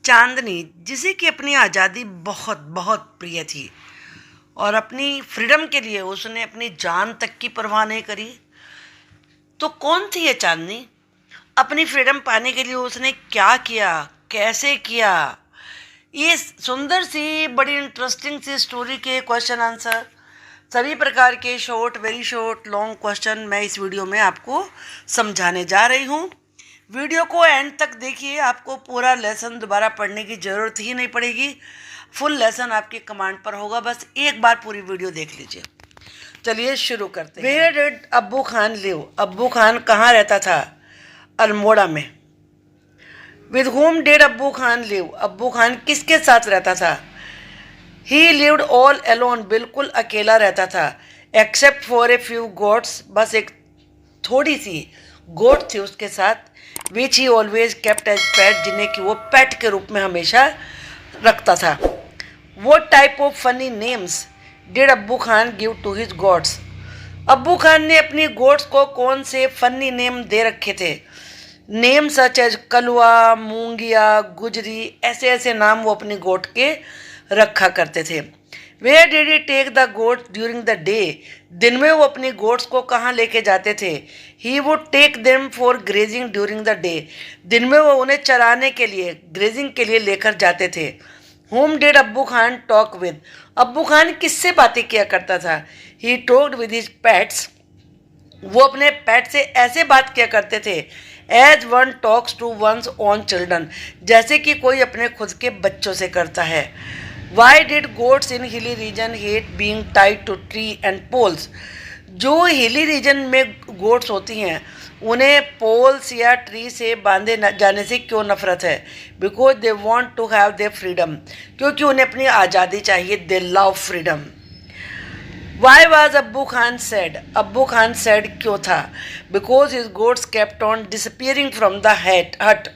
चांदनी, जिसे कि अपनी आज़ादी बहुत बहुत प्रिय थी और अपनी फ्रीडम के लिए उसने अपनी जान तक की परवाह नहीं करी। तो कौन थी ये चांदनी? अपनी फ्रीडम पाने के लिए उसने क्या किया, कैसे किया? ये सुंदर सी बड़ी इंटरेस्टिंग सी स्टोरी के क्वेश्चन आंसर, सभी प्रकार के short, very short, long question मैं इस वीडियो में आपको समझाने जा रही हूँ। वीडियो को एंड तक देखिए, आपको पूरा लेसन दोबारा पढ़ने की ज़रूरत ही नहीं पड़ेगी। फुल लेसन आपकी कमांड पर होगा, बस एक बार पूरी वीडियो देख लीजिए। चलिए शुरू करते हैं। Where did Abbu Khan live? अब्बू खान कहाँ रहता था? अल्मोड़ा में। With home did Abbu Khan live? अब्बू खान किसके साथ रहता था? ही लिव्ड ऑल एलोन, बिल्कुल अकेला रहता था। Except for a few goats, बस एक थोड़ी सी गोट थी उसके साथ। Which he always kept as pet, जिन्हें कि वो पेट के रूप में हमेशा रखता था। What type of funny names did Abbu Khan give to his goats? Abbu Khan ने अपनी गोट्स को कौन से फनी नेम दे रखे थे? नेम सच एज कलवा, मूंगिया, गुजरी, ऐसे ऐसे नाम वो अपनी गोट के रखा करते थे। Where did he take the goats during the day? दिन में वो अपनी गोट्स को कहाँ लेके जाते थे? He would take them for grazing during the day, दिन में वो उन्हें चराने के लिए, ग्रेजिंग के लिए लेकर जाते थे। Home did Abbu Khan talk with? अब्बू खान किससे बातें किया करता था? He talked with his pets, वो अपने पेट से ऐसे बात किया करते थे। As one talks to one's own children, जैसे कि कोई अपने खुद के बच्चों से करता है। Why did goats in hilly region hate being tied to tree and poles? जो हिली रीजन में गोट्स होती हैं उन्हें पोल्स या ट्री से बांधे जाने से क्यों नफरत है? Because they want to have their freedom, क्योंकि उन्हें अपनी आज़ादी चाहिए। They love freedom. Why was Abbu Khan sad? Abbu Khan sad क्यों था? Because his goats kept on disappearing from the hut,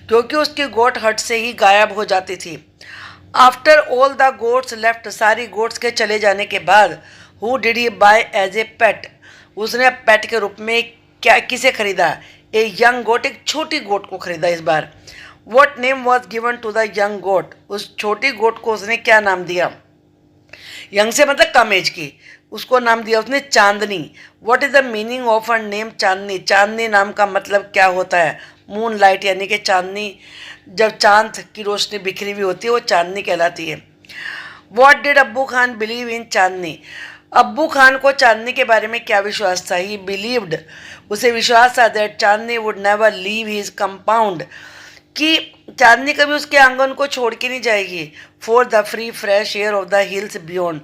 क्योंकि उसकी गोट हट से ही गायब हो जाती थी। After all the goats left, सारी गोट्स के चले जाने के बाद, who did he buy as a pet? उसने पेट के रूप में क्या किसे खरीदा? ए यंग गोट, एक छोटी गोट को खरीदा इस बार। What name was given to the young goat? उस छोटी गोट को उसने क्या नाम दिया? यंग से मतलब कम एज की, उसको नाम दिया उसने Chandni. What is the meaning of a name Chandni? Chandni नाम का मतलब क्या होता है? मून लाइट, यानी कि चांदनी, जब चांद की रोशनी बिखरी हुई होती है वो चांदनी कहलाती है। What did Abbu Khan believe in चांदनी? अब्बू खान को चांदनी के बारे में क्या विश्वास था? ही बिलीव्ड, उसे विश्वास था that Chandni would never leave his compound, कि चांदनी कभी उसके आंगन को छोड़ के नहीं जाएगी। For the free fresh air of the hills beyond,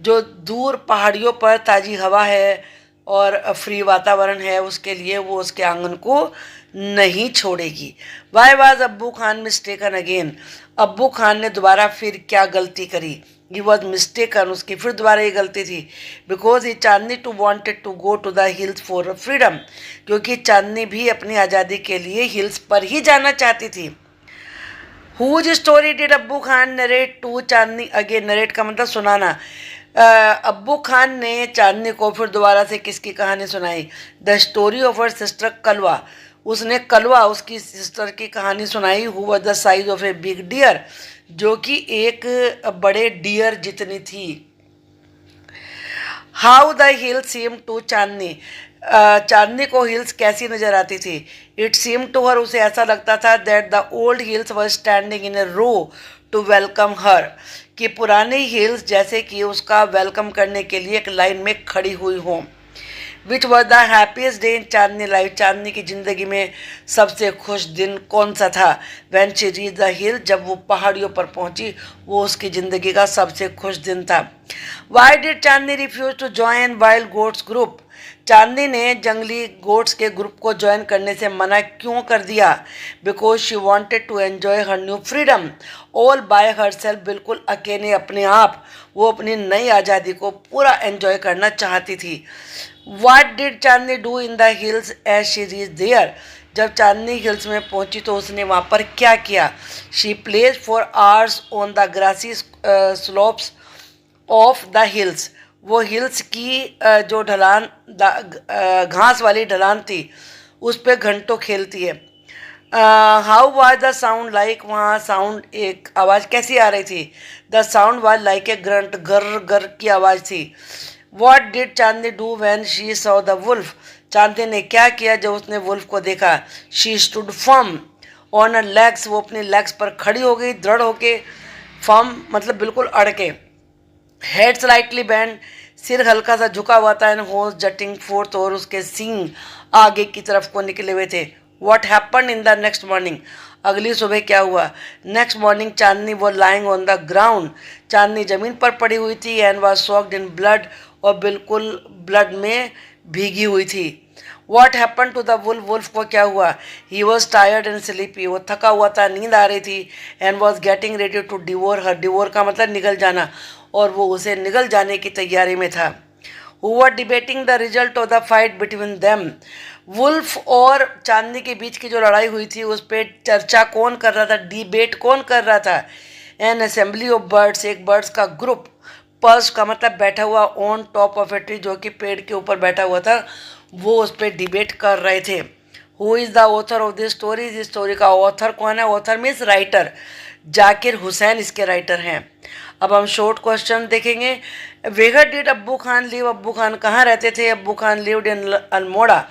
जो दूर पहाड़ियों पर ताज़ी हवा है और फ्री वातावरण है, उसके लिए वो उसके आंगन को नहीं छोड़ेगी। वाई वाज अब्बू खान मिस्टेकन अगेन? अब्बू खान ने दोबारा फिर क्या गलती करी? ही वॉज मिस्टेकन, उसकी फिर दोबारा ये गलती थी। Because he Chandni too wanted to go to the hills for freedom, क्योंकि चांदनी भी अपनी आज़ादी के लिए हिल्स पर ही जाना चाहती थी। Whose story did Abbu Khan narrate to Chandni again? Narrate का मतलब सुनाना। अब्बू खान ने चांदनी को फिर दोबारा से किसकी कहानी सुनाई? The story of her sister Kalwa, उसने कलवा, उसकी सिस्टर की कहानी सुनाई। Who was the size of a big deer, जो कि एक बड़े डियर जितनी थी। How the hill seem to Chandni, Chandni को हिल्स कैसी नजर आती थी? इट सीम टू हर, उसे ऐसा लगता था that the old hills were standing in a row to welcome her, कि पुरानी हिल्स जैसे कि उसका वेलकम करने के लिए एक लाइन में खड़ी हुई हों। Which was the happiest day in Chandni life, Chandni की ज़िंदगी में सबसे खुश दिन कौन सा था? When she reach the hill, जब वो पहाड़ियों पर पहुंची, वो उसकी ज़िंदगी का सबसे खुश दिन था। Why did Chandni refuse to join wild goats group? Chandni ने जंगली गोट्स के ग्रुप को ज्वाइन करने से मना क्यों कर दिया? Because she wanted to enjoy her new freedom all by herself, बिल्कुल अकेले अपने आप वो अपनी नई आज़ादी को पूरा एंजॉय करना चाहती थी। What did Chandni do in the hills as she reach there? जब चांदनी हिल्स में पहुंची तो उसने वहाँ पर क्या किया? She plays for hours on the grassy slopes of the hills, वो हिल्स की जो ढलान, घास वाली ढलान थी, उस पर घंटों खेलती है। How was the sound like, वहाँ साउंड एक आवाज़ कैसी आ रही थी? The sound was like a grunt, गर गर की आवाज़ थी। What did Chandni do when she saw the wolf, Chandni ने क्या किया जब उसने वुल्फ को देखा? She stood firm on her legs, वो अपने लेग्स पर खड़ी हो गई, दृढ़ होके। फर्म मतलब बिल्कुल अड़ के। हेड स्लाइटली बैंड, सिर हल्का सा झुका हुआ था। एंड होज जटिंग फोर्थ, और उसके सींग आगे की तरफ को निकले हुए थे। What happen in the next morning, अगली सुबह क्या हुआ? नेक्स्ट मॉर्निंग चांदनी वो lying on the ground, Chandni जमीन पर पड़ी हुई थी। And was soaked in blood, और बिल्कुल ब्लड में भीगी हुई थी। What happen to the wolf, wolf को क्या हुआ? He was tired and sleepy, वो थका हुआ था, नींद आ रही थी। And was getting ready to devour her, devour का मतलब निगल जाना, और वो उसे निगल जाने की तैयारी में था। Who were debating the result of the fight between them, wolf और चांदनी के बीच की जो लड़ाई हुई थी उस पर चर्चा कौन कर रहा था, डिबेट कौन कर रहा था? एन असेंबली ऑफ बर्ड्स, एक बर्ड्स का ग्रुप। पर्स का मतलब बैठा हुआ, on top of a tree, जो कि पेड़ के ऊपर बैठा हुआ था, वो उस पर डिबेट कर रहे थे। Who is the author of this story, इस स्टोरी का ऑथर कौन है? Author means writer, Zakir Hussain इसके राइटर हैं। अब हम शॉर्ट क्वेश्चन देखेंगे। वेगर डिड अब्बू खान लिव, अब्बू खान कहाँ रहते थे? अब्बू खान लिव्ड इन अल्मोड़ा,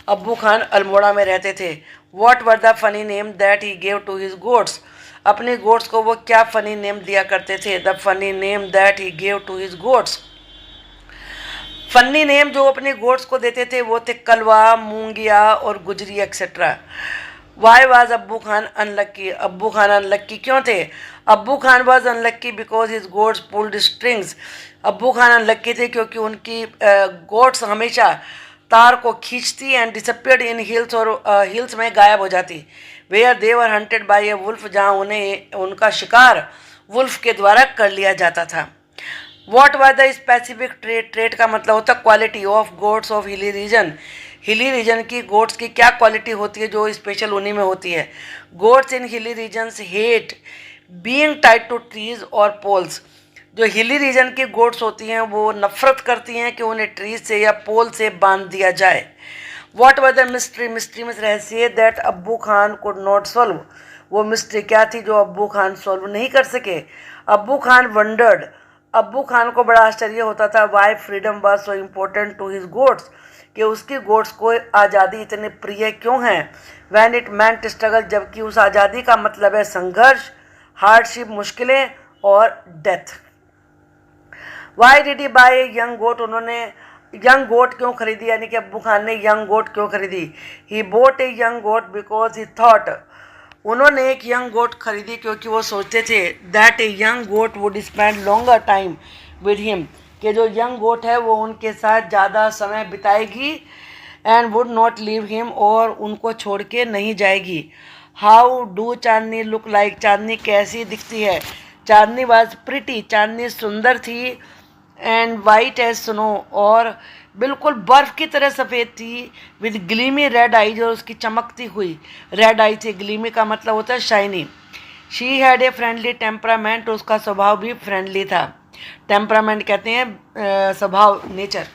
अब्बू खान अल्मोड़ा में रहते थे। What were the funny name that he gave to his goats, अपने गोट्स को वो क्या फनी नेम दिया करते थे? The funny name that he gave to his goats, funny name जो अपने गोट्स को देते थे वो थे कलवा, मूंगिया और गुजरी एक्सेट्रा। वाई वाज अब्बू खान अनलक्की, अब्बू खान अनलक्की क्यों थे? अब्बू Khan was unlucky because his goats pulled strings, अब्बू खान अनलक्की थे क्योंकि उनकी गोट्स हमेशा तार को खींचती एंड डिसअपियर्ड इन हिल्स, और हिल्स में गायब हो जाती। Where they were hunted by a wolf, जहाँ उन्हें उनका शिकार वुल्फ के द्वारा कर लिया जाता था। What was the specific trait, trait का मतलब होता है quality of goats of hilly region, hilly region की गोट्स की क्या क्वालिटी होती है जो स्पेशल उन्हीं में होती है? Goats in hilly regions hate being tied to trees और पोल्स, जो हिली रीजन की गोट्स होती हैं वो नफरत करती हैं कि उन्हें ट्रीज से या पोल से बांध दिया जाए। What were the mystery, mystery में रहस्य, दैट अब्बू खान कुड नॉट सॉल्व, वो मिस्ट्री क्या थी जो अब्बू खान सॉल्व नहीं कर सके? अब्बू खान वंडर्ड, अब्बू खान को बड़ा आश्चर्य होता था, why freedom was so important to his goats, कि उसकी गोट्स को आज़ादी इतने प्रिय क्यों है? वैन इट मैंट स्ट्रगल, जबकि उस आज़ादी का मतलब है संघर्ष, हार्डशिप मुश्किलें और डेथ। Why did he buy young goat, उन्होंने यंग गोट क्यों खरीदी, यानी कि अब्बू खान ने यंग गोट क्यों खरीदी? He bought a young goat because he thought, उन्होंने एक यंग गोट खरीदी क्योंकि वो सोचते थे that a young goat would spend longer time with him, कि जो यंग गोट है वो उनके साथ ज़्यादा समय बिताएगी। And would not leave him, और उनको छोड़ के नहीं जाएगी। How do Chandni look like, Chandni कैसी दिखती है? चांदनी वाज प्रिटी, चांदनी सुंदर थी। एंड वाइट एज स्नो, और बिल्कुल बर्फ़ की तरह सफ़ेद थी। विद ग्लीमी रेड आईज, और उसकी चमकती हुई रेड आई थी। ग्लीमी का मतलब होता है shiny. She had a friendly temperament, उसका स्वभाव भी फ्रेंडली था। टेम्परामेंट कहते हैं स्वभाव, nature.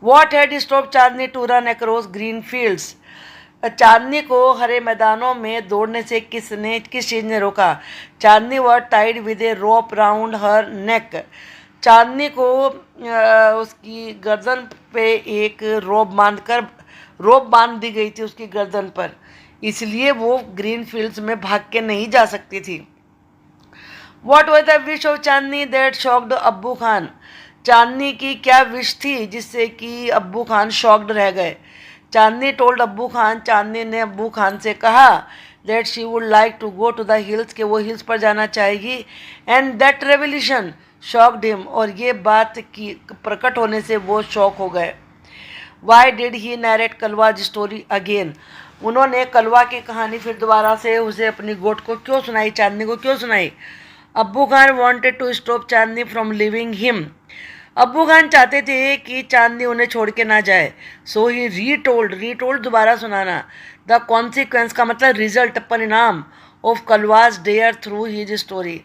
What had stop Chandni to run across green fields, Chandni को हरे मैदानों में दौड़ने से किस चीज़ ने रोका? Chandni were tied with a rope round her neck, Chandni को उसकी गर्दन पे एक रोप बांध दी गई थी उसकी गर्दन पर, इसलिए वो ग्रीन फील्ड्स में भाग के नहीं जा सकती थी। What was the wish of Chandni that shocked अब्बू खान, चांदनी की क्या विश थी जिससे कि अब्बू खान शॉक्ड रह गए? चांदनी टोल्ड अब्बू खान, चांदनी ने अब्बू खान से कहा that she would like to go to the hills, के वो हिल्स पर जाना चाहेगी। And that revolution shocked him, और ये बात की प्रकट होने से वो शॉक हो गए। Why did he narrate Kalwa's story again, उन्होंने कलवा की कहानी फिर दोबारा से उसे अपनी गोट को क्यों सुनाई, चांदनी को क्यों सुनाई? Abbu Khan wanted to stop Chandni from living him, Abbu Khan चाहते थे कि चांदनी उन्हें छोड़ के ना जाए। सो ही रीटोल्ड दोबारा सुनाना। द कॉन्सिक्वेंस का मतलब रिजल्ट, परिणाम, of Kalwa's dare through his story,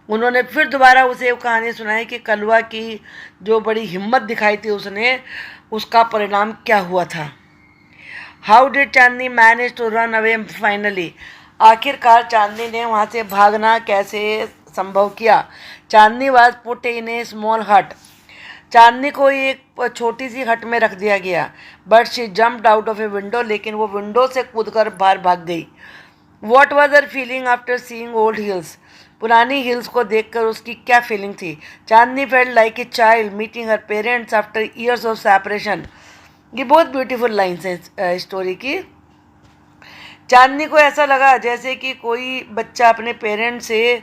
उन्होंने फिर दोबारा उसे कहानी सुनाई कि कलवा की जो बड़ी हिम्मत दिखाई थी उसने, उसका परिणाम क्या हुआ था। How did Chandni manage to run away finally? आखिरकार चांदनी ने वहाँ से भागना कैसे संभव किया? Chandni was put in a small hut. Chandni को एक छोटी सी हट में रख दिया गया। But she jumped out of a window, लेकिन वो विंडो से कूदकर बाहर भाग गई। What was her feeling after seeing old hills? पुरानी हिल्स को देखकर उसकी क्या फीलिंग थी? Chandni felt like a child meeting her parents after years of separation. ये बहुत ब्यूटीफुल लाइन्स हैं स्टोरी की। चांदनी को ऐसा लगा जैसे कि कोई बच्चा अपने पेरेंट्स से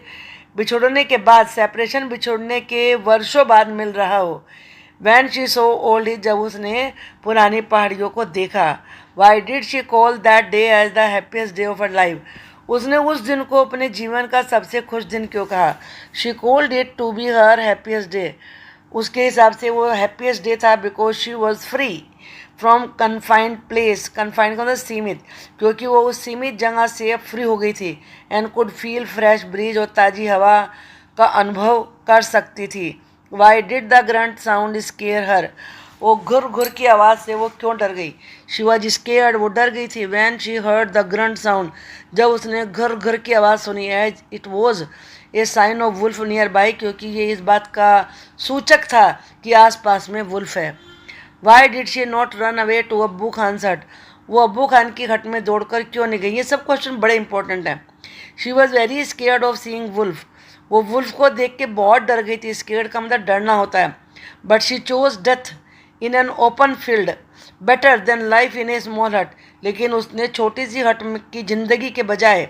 बिछोड़ने के बाद, सेपरेशन बिछोड़ने के वर्षों बाद मिल रहा हो। When she saw old hill, जब उसने पुरानी पहाड़ियों को देखा। Why did she call that day as the happiest day of her life? उसने उस दिन को अपने जीवन का सबसे खुश दिन क्यों कहा? She called it to be her happiest day. उसके हिसाब से वो हैप्पीएस्ट डे था because she was free from confined place. Confined का मतलब सीमित, क्योंकि वो उस सीमित जगह से फ्री हो गई थी। And could feel fresh breeze, और ताज़ी हवा का अनुभव कर सकती थी। Why did the grunt sound scare her? वो घुर घुर की आवाज़ से वो क्यों डर गई? शी वॉज स्केयर्ड, वो डर गई थी। When she heard the grunt sound, जब उसने घुर घुर की आवाज़ सुनी। As it was a sign of wolf nearby, क्योंकि ये इस बात का सूचक था कि आसपास में वुल्फ है। Why did she not run away to Abbu Khan हट? वो अब्बू खान की हट में दौड़कर क्यों नहीं गई? ये सब क्वेश्चन बड़े इंपॉर्टेंट हैं। She was very scared of seeing wolf, वो वुल्फ को देख के बहुत डर गई थी। स्केयर्ड का मतलब डरना होता है। But she chose death in an open field better than life in a small हट, लेकिन उसने छोटी सी हट की जिंदगी के बजाय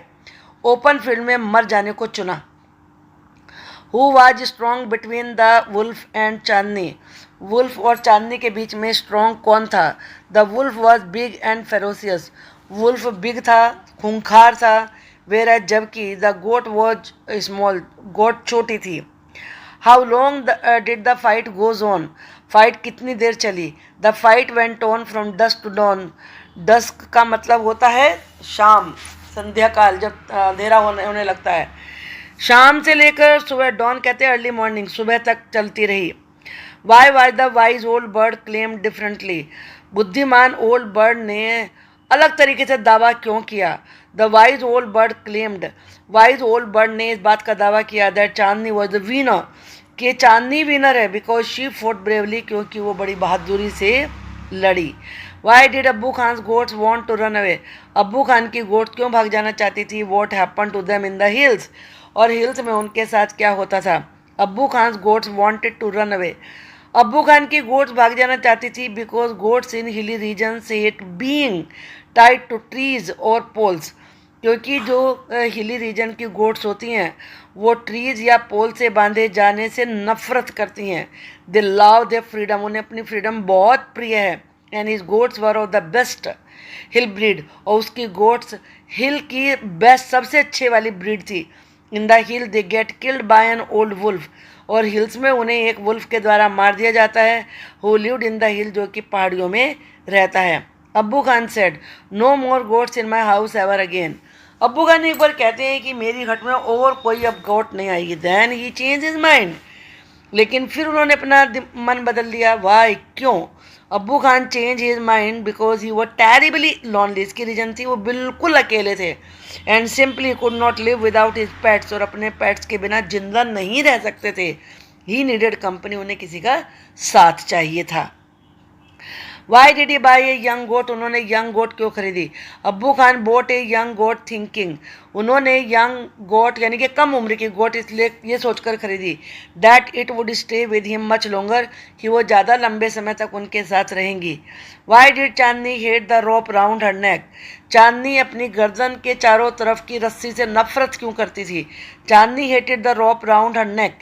ओपन फील्ड में मर जाने को चुना। Who was strong between the wolf and Chandni? Wolf और चांदनी के बीच में स्ट्रॉन्ग कौन था? The wolf was big and ferocious, wolf big था, खूंखार था। वेर एज, जबकि the goat was small, goat छोटी थी। How long did the fight goes on? Fight कितनी देर चली? The fight went on from dusk to dawn. Dusk का मतलब होता है शाम, संध्या काल, जब अंधेरा होने लगता है। शाम से लेकर सुबह, डॉन कहते हैं अर्ली मॉर्निंग, सुबह तक चलती रही। Why was the wise old bird claim differently? बुद्धिमान ओल्ड बर्ड ने अलग तरीके से दावा क्यों किया? The wise old bird claimed, wise old bird ने इस बात का दावा किया that Chandni was the winner, कि चांदनी विनर है, बिकॉज शी फोर्ट ब्रेवली, क्योंकि वो बड़ी बहादुरी से लड़ी। Why did Abbu Khan goats want to run away? Abbu Khan की गोट्स क्यों भाग जाना चाहती थी? What happen to them in the hills? और हिल्स में उनके साथ क्या होता था? Abbu Khan goats wanted to run away, Abbu Khan की गोट्स भाग जाना चाहती थी because goats in hilly region hate being tied to trees और पोल्स, क्योंकि जो हिली रीजन की गोट्स होती हैं वो ट्रीज या पोल से बांधे जाने से नफरत करती हैं। दे लव देयर फ्रीडम, उन्हें अपनी फ्रीडम बहुत प्रिय है। And his goats were of the best hill breed, और उसकी गोट्स हिल की बेस्ट, सबसे अच्छे वाली ब्रीड थी। In the hill they get killed by an old wolf, और हिल्स में उन्हें एक वुल्फ के द्वारा मार दिया जाता है। Who lived in the hill, जो कि पहाड़ियों में रहता है। Abbu Khan said no more goats in my house ever again. Abbu Khan एक बार कहते हैं कि मेरी हट में और कोई अब गोट नहीं आएगी। Then he change his mind, लेकिन फिर उन्होंने अपना मन बदल लिया। वाई, क्यों? Abbu Khan change his mind because he वो टेरिबली लॉनली, इसकी रीजन थी वो बिल्कुल अकेले थे। And simply could not live without his pets, और अपने पेट्स के बिना जिंदा नहीं रह सकते थे। ही नीडेड कंपनी, उन्हें किसी का साथ चाहिए था। Why did he buy a young goat? उन्होंने यंग गोट क्यों खरीदी? Abbu Khan bought a young goat thinking, उन्होंने यंग गोट यानी कि कम उम्र की गोट इसलिए ये सोचकर खरीदी that it would stay with him much longer, कि वो ज़्यादा लंबे समय तक उनके साथ रहेंगी। Why did Chandni hate the rope round her neck? Chandni अपनी गर्दन के चारों तरफ की रस्सी से नफरत क्यों करती थी? Chandni hated the rope round her neck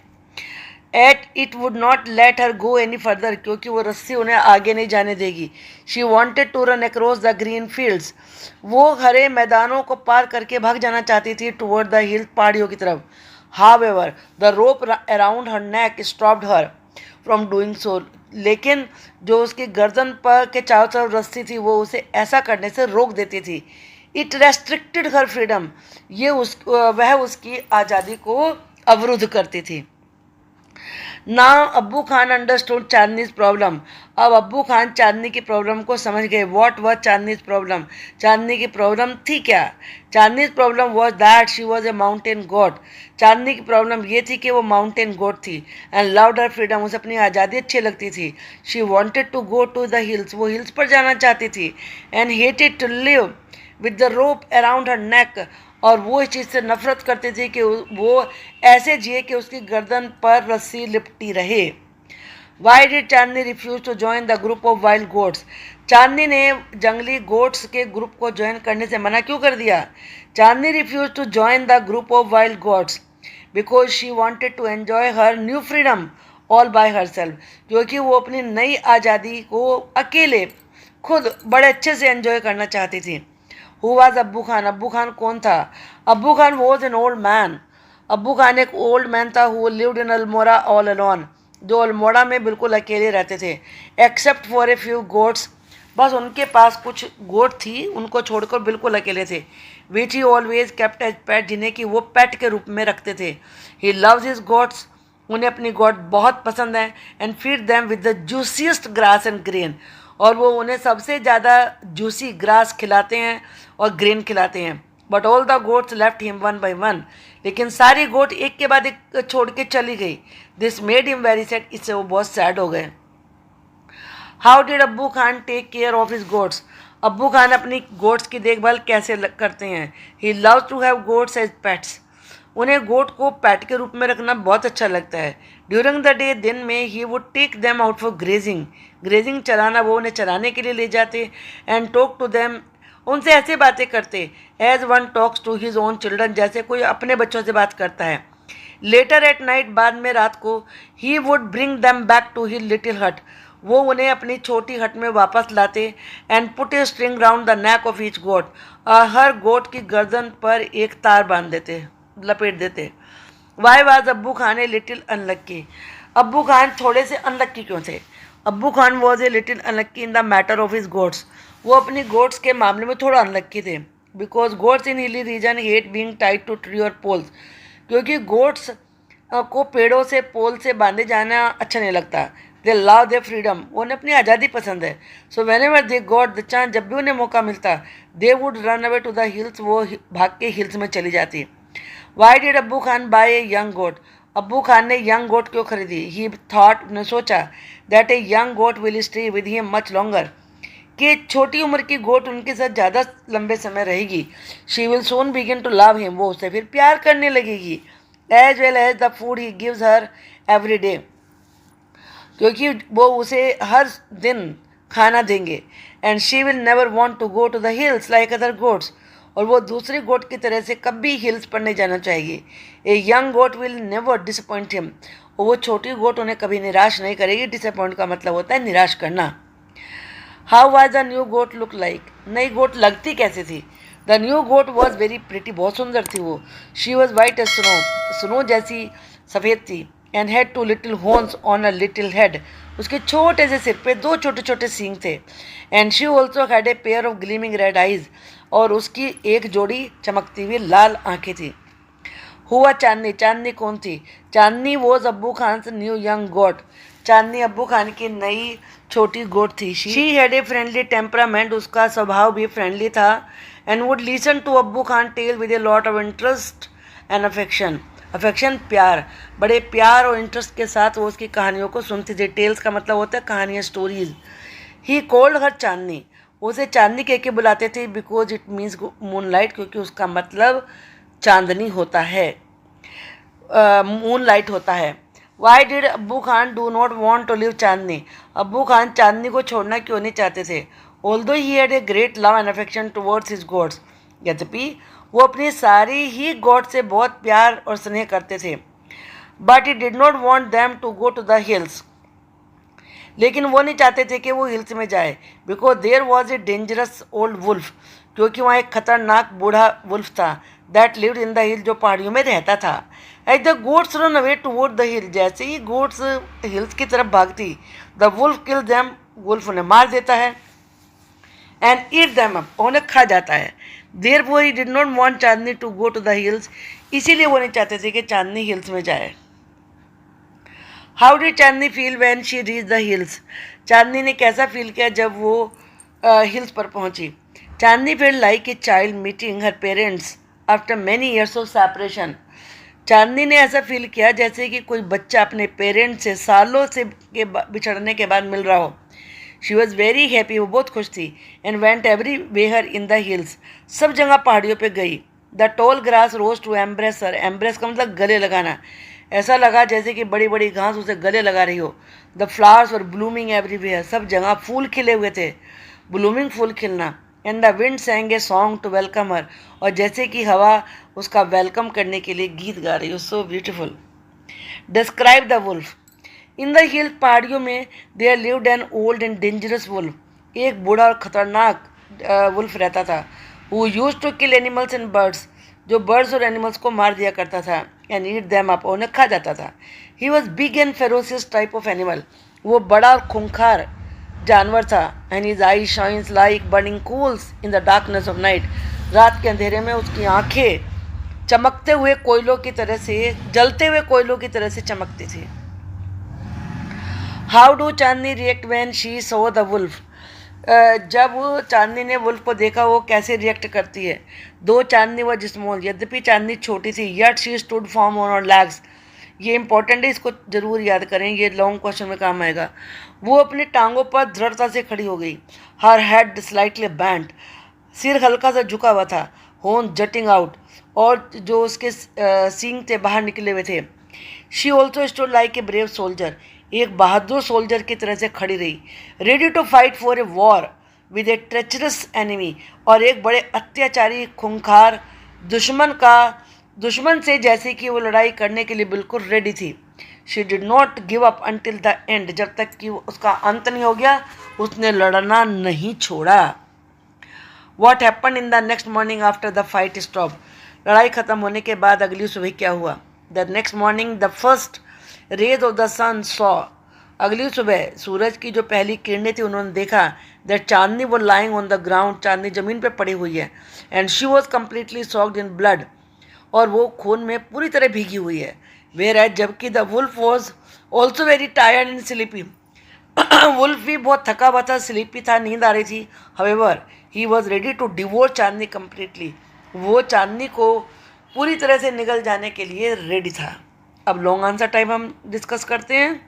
at it would not let her go any further, क्योंकि वो रस्सी उन्हें आगे नहीं जाने देगी। She wanted to run across the green fields, वो हरे मैदानों को पार करके भाग जाना चाहती थी टुवर्ड द हिल, पहाड़ियों की तरफ। However the rope around her neck stopped her from doing so, लेकिन जो उसकी गर्दन पर के चारों तरफ रस्सी थी वो उसे ऐसा करने से रोक देती थी। इट रेस्ट्रिक्टेड हर फ्रीडम, ये वह उसकी आज़ादी को अवरुद्ध करती थी। नाउ अब्बू खान अंडरस्टूड चांदनीज प्रॉब्लम। अब अब्बू खान चांदनी की प्रॉब्लम को समझ गए। What was Chandni's problem? Chandni की प्रॉब्लम थी क्या? Chandni's problem was that she was a mountain god. Chandni की प्रॉब्लम ये थी कि वो माउंटेन गॉड थी। एंड लव्ड हर फ्रीडम, उसे अपनी आज़ादी अच्छी लगती थी। She wanted to go to the hills, वो हिल्स पर जाना चाहती थी। And hated to live with the rope around her neck, और वो इस चीज़ से नफरत करती थी कि वो ऐसे जिए कि उसकी गर्दन पर रस्सी लिपटी रहे। Why did Chandni refuse to join the group of wild goats? Chandni ने जंगली गोट्स के ग्रुप को ज्वाइन करने से मना क्यों कर दिया? Chandni refuse to join the group of wild goats because she wanted to enjoy her new freedom all by herself, क्योंकि वो अपनी नई आज़ादी को अकेले खुद बड़े अच्छे से एंजॉय करना चाहती थी। हु वाज अब्बू खान? अब्बू खान कौन था? Abbu Khan was an old man. Abbu Khan एक ओल्ड मैन था who lived in Almora all alone, जो अल्मोड़ा में बिल्कुल अकेले रहते थे। Accept for a few goats, बस उनके पास कुछ गोट थी, उनको छोड़कर बिल्कुल अकेले थे। Which he always kept as pet, जिन्हें कि वो पेट के रूप में रखते थे। ही लव्स हिज गोट्स, उन्हें अपनी गोट बहुत पसंद है। And feed them with the juiciest grass and grain, और वो उन्हें सबसे ज़्यादा जूसी ग्रास खिलाते हैं और ग्रेन खिलाते हैं। But all the goats left him one by one, लेकिन सारी गोट एक के बाद एक छोड़ के चली गई। This made him very sad, इससे वो बहुत सैड हो गए। How did Abbu Khan take care of his goats? Abbu Khan अपनी गोट्स की देखभाल कैसे करते हैं? He loves to have goats as pets, उन्हें गोट को पेट के रूप में रखना बहुत अच्छा लगता है। ड्यूरिंग द डे, दिन में, he would take them out for grazing, grazing चराना, वो उन्हें चराने के लिए ले जाते। एंड टॉक टू देम, उनसे ऐसे बातें करते as one talks to his own children, जैसे कोई अपने बच्चों से बात करता है। लेटर एट नाइट, बाद में रात को, he would bring them back to his little hut, वो उन्हें अपनी छोटी हट में वापस लाते। And put a string round the neck of each goat, हर गोट की गर्दन पर एक तार बांध देते, लपेट देते। वाई वाज अब्बू खान ए लिटिल अनलक्की? अब्बू खान थोड़े से अनलक्की क्यों थे? अब्बू Khan was a little unlucky in the matter of his goats, वो अपनी गोट्स के मामले में थोड़ा अनलक्की थे। Because goats in hilly region hate being tied to tree और पोल्स, क्योंकि गोट्स को पेड़ों से पोल से बांधे जाना अच्छा नहीं लगता। दे लव दे फ्रीडम, उन्हें अपनी आज़ादी पसंद है। So whenever they got the chance, जब भी उन्हें मौका मिलता, they would run away to the hills, वो भाग के हिल्स में चली जाती। Why did Abbu Khan buy A young गोट? अब्बू खान ने यंग गोट क्यों खरीदी? ही थॉट, ने सोचा, that a young goat will stay with him much longer, कि छोटी उम्र की गोट उनके साथ ज़्यादा लंबे समय रहेगी। She will soon begin to love him, वो उससे फिर प्यार करने लगेगी। As well as the food he gives her every day, क्योंकि वो उसे हर दिन खाना देंगे। And she will never want to go to the hills like other goats, और वो दूसरी गोट की तरह से कभी हिल्स पर नहीं जाना चाहेगी। A young goat will never disappoint him, और वो छोटी गोट उन्हें कभी निराश नहीं करेगी। डिसअपॉइंट का मतलब होता है निराश करना। How was the new goat look like? नई गोट लगती कैसे थी? The new goat was very pretty, बहुत सुंदर थी वो। She was white as snow, snow जैसी सफ़ेद थी। And had two little horns on a little head, उसके छोटे से सिर पे दो छोटे छोटे सींग थे। And she also had a pair of gleaming red eyes, और उसकी एक जोड़ी चमकती हुई लाल आंखें थी। हुआ चांदनी? चांदनी कौन थी? Chandni was Abbu Khan new young goat, चांदनी अब्बू खान की नई छोटी गोट थी। She had a friendly temperament, उसका स्वभाव भी फ्रेंडली था। And would listen to Abbu Khan tell with a lot of interest and affection, affection प्यार, बड़े प्यार और इंटरेस्ट के साथ वो उसकी कहानियों को सुनती थी। टेल्स का मतलब होता है कहानियाँ, स्टोरीज। ही कॉल्ड हर चांदनी, उसे चांदनी कह के बुलाते थे। बिकॉज इट मीन्स मूनलाइट, क्योंकि उसका मतलब चांदनी होता है, मूनलाइट होता है। Why did Abbu Khan do not want to leave Chandni? Abbu Khan Chandni को छोड़ना क्यों नहीं चाहते थे? Although he had a great love and affection towards his gods, यद्यपि वो अपनी सारी ही गॉड से बहुत प्यार और स्नेह करते थे। But he did not want them to go to the hills, लेकिन वो नहीं चाहते थे कि वो हिल्स में जाए। Because there was a dangerous old wolf, क्योंकि वहाँ एक खतरनाक बूढ़ा वुल्फ था। That lived in the hill, जो पहाड़ियों में रहता था। As the goats run away toward the hill, जैसे ही गोट्स हिल्स की तरफ भागती, the wolf kill them, wolf उन्हें मार देता है। एंड ईट देम अप, उन्हें खा जाता है। Therefore he did not want Chandni to go to the hills, इसीलिए वो नहीं चाहते थे कि चांदनी हिल्स में जाए। How did Chandni feel when she reach the hills? Chandni ने कैसा फील किया जब वो हिल्स पर पहुंची? Chandni feel like a child meeting her parents after many years of separation. Chandni ने ऐसा फील किया जैसे कि कोई बच्चा अपने पेरेंट्स से सालों से बिछड़ने के बाद मिल रहा हो। शी वॉज वेरी हैप्पी, वो बहुत खुश थी। And went everywhere in the hills, सब जगह पहाड़ियों पे गई। The tall grass rose to embrace her, embrace का मतलब गले लगाना। ऐसा लगा जैसे कि बड़ी बड़ी घास उसे गले लगा रही हो। The flowers were blooming everywhere, सब जगह फूल खिले हुए थे, ब्लूमिंग फूल खिलना। And the wind sang a song to welcome her, और जैसे कि हवा उसका वेलकम करने के लिए गीत गा रही हो। So beautiful. Describe the wolf. In the hill, पहाड़ियों में there lived an old and dangerous wolf, एक बूढ़ा और खतरनाक वुल्फ रहता था। Who use to kill animals and birds, जो बर्ड्स और एनिमल्स को मार दिया करता था। एंड ईट देम अप, उन्हें खा जाता था। He was big and ferocious type of animal, वो बड़ा और खूंखार जानवर था। And his eye shines like burning coals in the darkness of night, रात के अंधेरे में उसकी आंखें चमकते हुए कोयलों की तरह से, जलते हुए कोयलों की तरह से चमकती थी। How do Chandni react when she saw the wolf? जब चांदनी ने वुल्फ को देखा वो कैसे रिएक्ट करती है? दो चांदनी व स्मॉल, यद्यपि चांदनी छोटी थी, yet she stood firm on और लैग्स। ये इंपॉर्टेंट है, इसको जरूर याद करें, ये लॉन्ग क्वेश्चन में काम आएगा। वो अपनी टांगों पर दृढ़ता से खड़ी हो गई। हर हेड स्लाइटली बैंड, सिर हल्का सा झुका हुआ था। होन जटिंग आउट, और जो उसके सींग थे बाहर निकले हुए थे। She also stood like a brave soldier, एक बहादुर सोल्जर की तरह से खड़ी रही। Ready to fight for a war with a treacherous enemy, और एक बड़े अत्याचारी खूंखार दुश्मन से जैसे कि वो लड़ाई करने के लिए बिल्कुल रेडी थी। She did not give up until the and, जब तक कि उसका अंत नहीं हो गया उसने लड़ना नहीं छोड़ा। What happen in the next morning after the fight stop? लड़ाई खत्म होने के बाद अगली सुबह क्या हुआ? The next morning the first rays of the sun saw, अगली सुबह सूरज की जो पहली किरणें थी उन्होंने देखा दैट चांदनी वो lying on the ground, Chandni जमीन पे पड़ी हुई है। And she was completely soaked in blood, और वो खून में पूरी तरह भीगी हुई है। वेयर एज, जबकि the wolf was also very tired and sleepy, wolf भी बहुत थका हुआ था, स्लीपी था, नींद आ रही थी। However he was ready to devour Chandni completely, वो चांदनी को पूरी तरह से निगल जाने के लिए रेडी था। अब लॉन्ग आंसर टाइप हम डिस्कस करते हैं।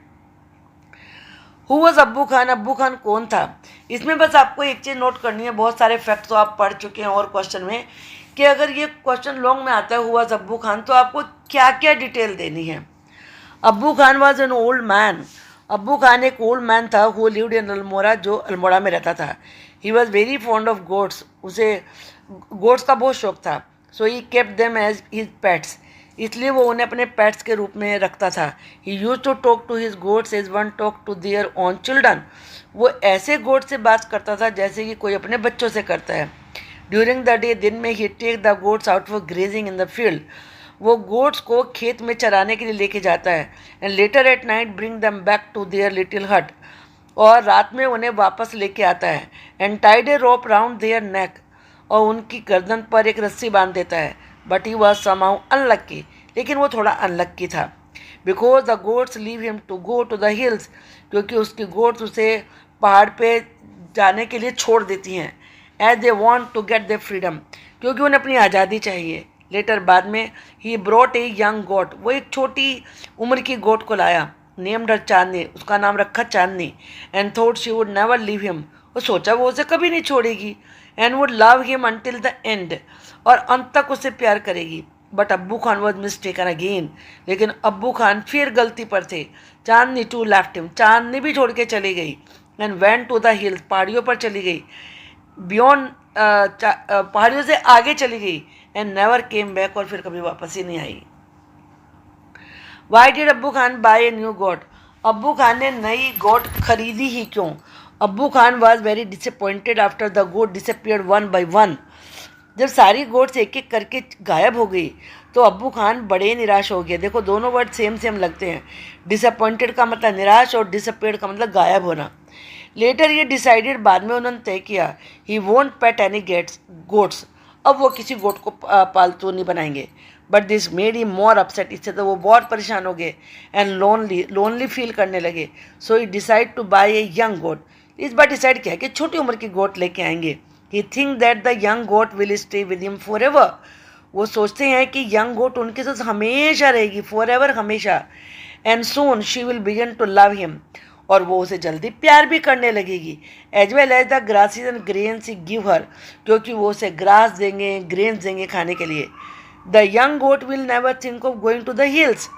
Who was Abbu Khan? अब्बू खान कौन था? इसमें बस आपको एक चीज़ नोट करनी है, बहुत सारे फैक्ट तो आप पढ़ चुके हैं और क्वेश्चन में, कि अगर ये क्वेश्चन लॉन्ग में आता है हु वॉज अब्बू खान, तो आपको क्या क्या डिटेल देनी है। Abbu Khan was an old man, Abbu Khan एक ओल्ड मैन था। हु लिव्ड इन अल्मोड़ा, जो अल्मोड़ा में रहता था। He was very fond of goats, उसे गोट्स का बहुत शौक था। So he kept them as his pets, इसलिए वो उन्हें अपने पेट्स के रूप में रखता था। He use to talk to his goats as one talk to their own children, वो ऐसे गोट से बात करता था जैसे कि कोई अपने बच्चों से करता है। ड्यूरिंग द डे, दिन में, he take the goats out for grazing in the field, वो गोट्स को खेत में चराने के लिए लेके जाता है। And later at night bring them back to their little hut, और रात में उन्हें वापस लेके आता है। And tied a rope round their neck, और उनकी गर्दन पर एक रस्सी बांध देता है। But he was somehow unlucky, लेकिन वो थोड़ा अनलक्की था। Because the goats leave him to go to the hills, क्योंकि उसकी गोट्स उसे पहाड़ पे जाने के लिए छोड़ देती हैं। As they want to get the freedom, क्योंकि उन्हें अपनी आज़ादी चाहिए। लेटर, बाद में, ही ब्रॉट ए यंग गोट, वो एक छोटी उम्र की गोट को लाया। नेम्ड हर चांदनी, उसका नाम रखा Chandni. And thought she would never leave him, वो सोचा वो उसे कभी नहीं छोड़ेगी। And would love him until the end, और अंत तक उससे प्यार करेगी। बट अब्बू खान वॉज मिस्टेकन अगेन, लेकिन अब्बू खान फिर गलती पर थे। Chandni too left him, Chandni भी छोड़ के चली गई। And went to the hills, पहाड़ियों पर चली गई। बियॉन्ड, पहाड़ियों से आगे चली गई। एंड नेवर केम बैक, और फिर कभी वापस ही नहीं आई। Why did Abbu Khan buy a new goat? Abbu Khan ने नई गोट खरीदी ही क्यों? Abbu Khan was very disappointed after the goat disappeared one by one, जब सारी गोट्स एक एक करके गायब हो गई तो अब्बू खान बड़े निराश हो गए। देखो दोनों वर्ड सेम सेम लगते हैं, डिसअपॉइंटेड का मतलब निराश और डिसअपियर्ड का मतलब गायब होना। लेटर ये डिसाइडेड, बाद में उन्होंने तय किया, he won't pet any goats, अब वो किसी गोट को पालतू नहीं बनाएंगे। But this made he more upset, इससे तो वो बहुत परेशान हो गए, एंड लोनली फील करने लगे. So he decide to buy a young goat. इस बार डिसाइड किया कि छोटी उम्र की गोट लेके आएंगे. He think that the young goat will stay with him forever. वो सोचते हैं कि यंग गोट उनके साथ हमेशा रहेगी, फॉर एवर, हमेशा. And soon she will begin to love him, और वो उसे जल्दी प्यार भी करने लगेगी. As well as the grasses and grains he give her, क्योंकि वो उसे ग्रास देंगे, ग्रेन्स देंगे खाने के लिए. The young goat will never think of going to the hills,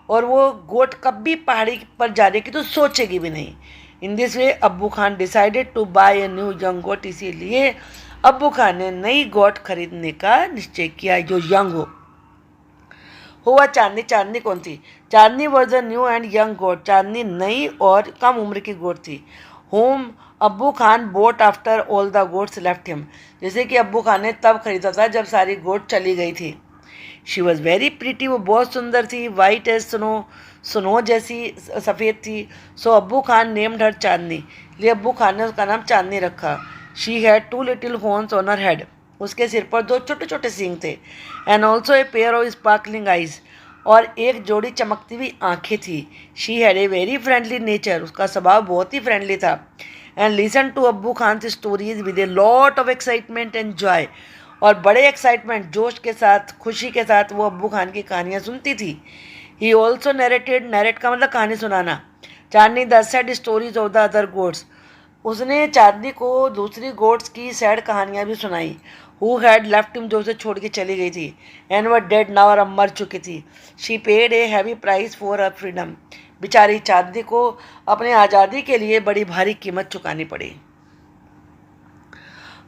और वो गोट कभी पहाड़ी पर जाने की तो सोचेगी भी नहीं. इन this way Abbu Khan decided to buy a new young goat. इसीलिए अब्बू खान ने नई गोट खरीदने का निश्चय किया जो यंग हो. हुआ चांदनी. चांदनी कौन थी? Chandni was a new and young goat. Chandni नई और कम उम्र की गोट थी. Home Abbu Khan bought after all the goats left him. जैसे कि अब्बू खान ने तब खरीदा था जब सारी गोट चली गई थी. She was very pretty. वो बहुत सुंदर थी. वाइट एज स्नो, स्नो जैसी सफ़ेद थी. सो अब्बू खान नेम्ड हर चांदनी. लिए अब्बू खान ने उसका नाम चांदनी रखा. She had 2 little horns on her head. उसके सिर पर 2 छोटे छोटे सींग थे. And also a pair of sparkling eyes, और एक जोड़ी चमकती हुई आंखें थी. She had a very friendly nature. उसका स्वभाव बहुत ही फ्रेंडली था. And listen to Abbu Khan stories with a lot of excitement and Joy. और बड़े एक्साइटमेंट, जोश के साथ, खुशी के साथ वो अब्बू खान की कहानियाँ सुनती थी. He also narrated. नरेट का मतलब कहानी सुनाना. Chandni the sad stories of the other goats. उसने चांदनी को दूसरी गोड्स की सैड कहानियाँ भी सुनाई. हु हैड लेफ्ट हिम, जो उसे छोड़ के चली गई थी. एंड वर डेड नाउ, और अब मर चुकी थी. She paid a heavy price for her freedom. बेचारी चांदनी को अपने आज़ादी के लिए बड़ी भारी कीमत चुकानी पड़ी.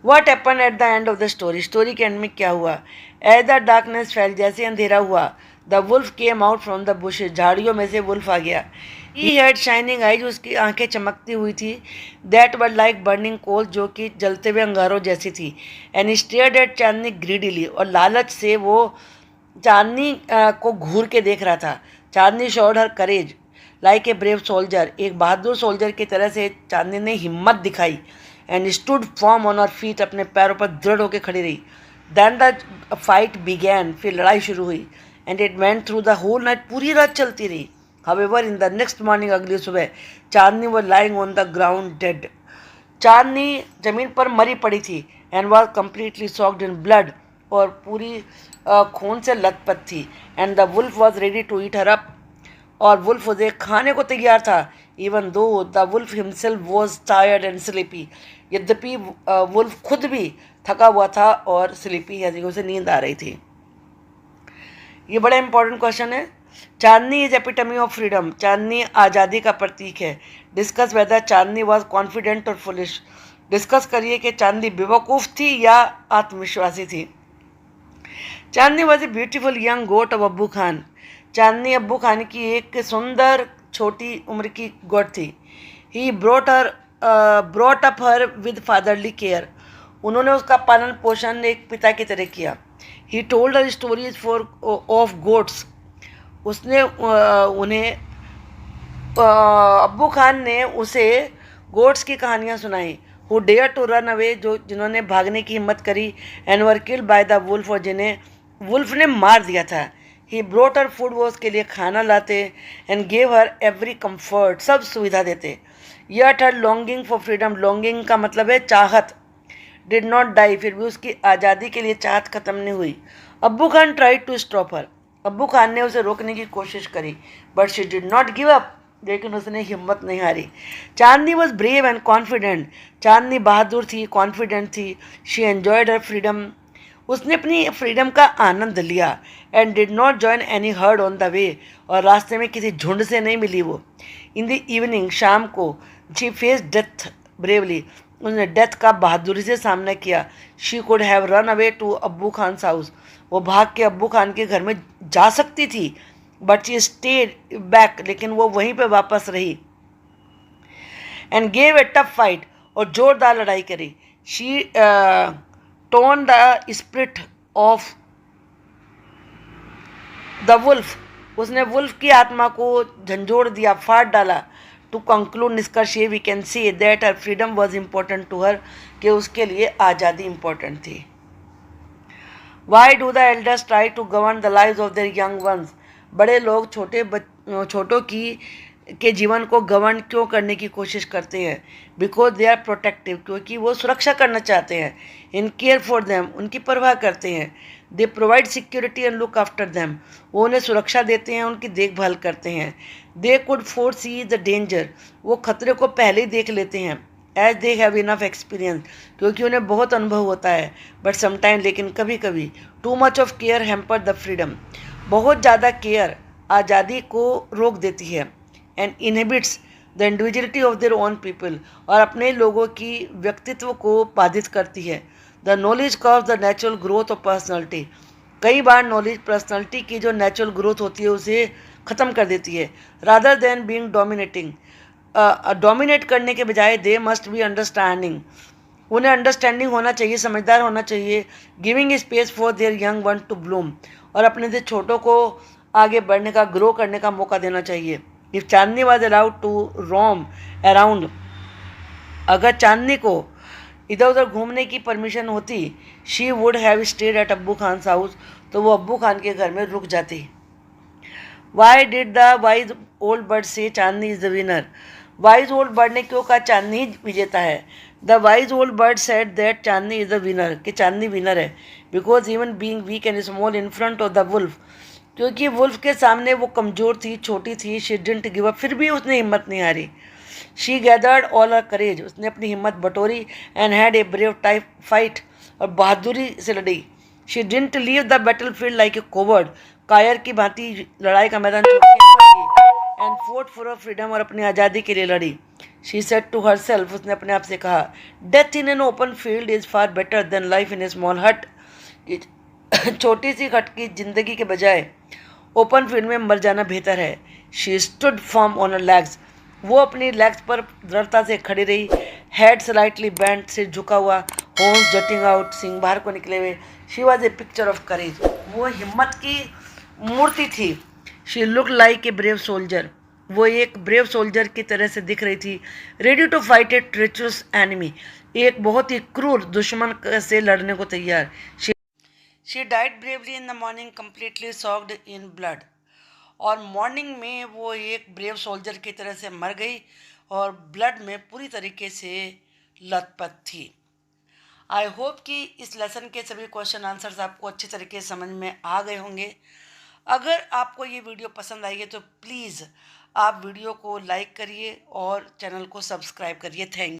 What happen at the end of the story. Story के एंड में क्या हुआ? एज द डार्कनेस फैल, जैसे अंधेरा हुआ, the wolf came out from the bushes. झाड़ियों में से वुल्फ आ गया. He had shining eyes. उसकी आंखें चमकती हुई थी. That were like burning coal, जो कि जलते हुए अंगारों जैसी थी. And stared at Chandni greedily, और लालच से वो चांदनी को घूर के देख रहा था. Chandni showed her courage like a brave soldier. एक बहादुर सोल्जर की तरह से चांदनी ने हिम्मत दिखाई. And stood firm on her feet. अपने पैरों पर दृढ़ होकर खड़ी रही. Then the fight began. फिर लड़ाई शुरू हुई. And it went through the whole night. पूरी रात चलती रही. However, in the next morning, अगली सुबह, चांदनी was lying on the ground dead. चांदनी जमीन पर मरी पड़ी थी. And was completely soaked in blood. और पूरी खून से लथपथ थी. And the wolf was ready to eat her up. और वुल्फ उसे खाने को तैयार था. Even though the wolf himself was tired and sleepy. यद्यपि वुल्फ खुद भी थका हुआ था और स्लीपी, यानी उसे नींद आ रही थी. ये बड़ा इंपॉर्टेंट क्वेश्चन है. Chandni is epitome of freedom. Chandni आज़ादी का प्रतीक है. Discuss whether Chandni was confident और फुलिश. डिस्कस करिए कि चांदनी बेवकूफ़ थी या आत्मविश्वासी थी. Chandni was a beautiful young goat of Abbu Khan. चांदनी अब्बू खान की एक सुंदर छोटी उम्र की गोट थी. He brought up her with fatherly care. उन्होंने उसका पालन पोषण एक पिता की तरह किया. He told her stories for of goats. उसने अब्बू खान ने उसे गोट्स की कहानियाँ सुनाई. Who dare to run away. जिन्होंने भागने की हिम्मत करी. And were killed by the wolf. और जिन्हें वुल्फ ने मार दिया था. He brought her food. वो उसके लिए खाना लाते. And gave her every comfort. सब सुविधा देते. Yet her longing for freedom. Longing का मतलब है चाहत. Did not die. फिर भी उसकी आज़ादी के लिए चाहत खत्म नहीं हुई. Abbu Khan tried to stop her. Abbu Khan ने उसे रोकने की कोशिश करी. But she did not give up. लेकिन उसने हिम्मत नहीं हारी. Chandni was brave and confident. Chandni बहादुर थी, कॉन्फिडेंट थी. She enjoyed her freedom. उसने अपनी फ्रीडम का आनंद लिया. And did not join any herd on the way. और रास्ते में किसी झुंड से नहीं मिली वो. In the evening. शाम को. She face death bravely. उसने डेथ का बहादुरी से सामना किया. She could have run away to Abbu Khan house. वो भाग के अब्बू खान के घर में जा सकती थी. But she stayed back. लेकिन वो वहीं पे वापस रही. And gave a tough fight. और जोरदार लड़ाई करी. She torn the spirit of the wolf. उसने वुल्फ की आत्मा को झंझोड़ दिया, फाड़ डाला. टू कंक्लूड, निष्कर्ष ये we can see that her freedom was important to her. कि उसके लिए आज़ादी इम्पोर्टेंट थी. Why do the elders try to govern the lives of their young ones? बड़े लोग छोटों की के जीवन को गवर्न क्यों करने की कोशिश करते हैं? बिकॉज दे आर प्रोटेक्टिव, क्योंकि वो सुरक्षा करना चाहते हैं। इन केयर फॉर देम, उनकी परवाह करते हैं। They provide security and look after them, वो उन्हें सुरक्षा देते हैं, उनकी देखभाल करते हैं। They could foresee the danger, वो खतरे को पहले ही देख लेते हैं। As they have enough experience, क्योंकि उन्हें बहुत अनुभव होता है। बट समटाइम, लेकिन कभी कभी, too much of care hamper the freedom, बहुत ज़्यादा केयर आज़ादी को रोक देती है। And inhibits the individuality of their own people, और अपने लोगों की व्यक्तित्व को बाधित करती है। The knowledge cause the natural growth of personality, कई बार नॉलेज पर्सनैलिटी की जो नेचुरल ग्रोथ होती है उसे ख़त्म कर देती है। Rather than being dominating, dominate करने के बजाय दे मस्ट बी अंडरस्टैंडिंग, उन्हें अंडरस्टैंडिंग होना चाहिए, समझदार होना चाहिए। Giving space for their young one two Bloom, और अपने से छोटों को आगे बढ़ने का, ग्रो करने का मौका देना चाहिए। If Chandni was allowed to roam around, अगर चांदनी को इधर उधर घूमने की परमिशन होती, she would have stayed at Abbu Khan house, तो वो अब्बू खान के घर में रुक जाती। Why did the wise old bird say Chandni is the winner? Wise old bird ने क्यों कहा चांदनी ही विजेता है? The wise old bird said that Chandni is the winner, कि चांदनी विनर है। Because even being weak and small in front of the wolf, क्योंकि wolf के सामने वो कमज़ोर थी, छोटी थी। शी डिडंट गिव अप, फिर भी उसने हिम्मत नहीं हारी। She gathered all her courage, उसने अपनी हिम्मत बटोरी। And had a brave type fight, और बहादुरी से लड़ी। She didn't leave the battle field like a coward, कायर की भांति लड़ाई का मैदान छोड़ के भागी। एंड फोर्ट फॉर फ्रीडम, और अपनी आज़ादी के लिए लड़ी। She said to herself, उसने अपने आप से कहा, death in an open field is far better than life in a small hut, छोटी सी हट की जिंदगी के बजाय ओपन फील्ड में मर जाना बेहतर है। She stood firm on her legs, वो अपनी लेग्स पर दृढ़ता से खड़ी रही। हेड स्लाइटली बेंट, सिर झुका हुआ, होंस जटिंग आउट, सिंह बाहर को निकले हुए। She was A picture of courage, वो हिम्मत की मूर्ति थी। She look like a brave soldier, वो एक ब्रेव सोल्जर की तरह से दिख रही थी। Ready to fight a treacherous enemy, एक बहुत ही क्रूर दुश्मन से लड़ने को तैयार। She died bravely in the morning, completely soaked in blood, और मॉर्निंग में वो एक ब्रेव सोल्जर की तरह से मर गई और ब्लड में पूरी तरीके से लथपथ थी। आई होप कि इस लेसन के सभी क्वेश्चन आंसर्स आपको अच्छी तरीके से समझ में आ गए होंगे। अगर आपको ये वीडियो पसंद आई है तो प्लीज़ आप वीडियो को लाइक करिए और चैनल को सब्सक्राइब करिए। थैंक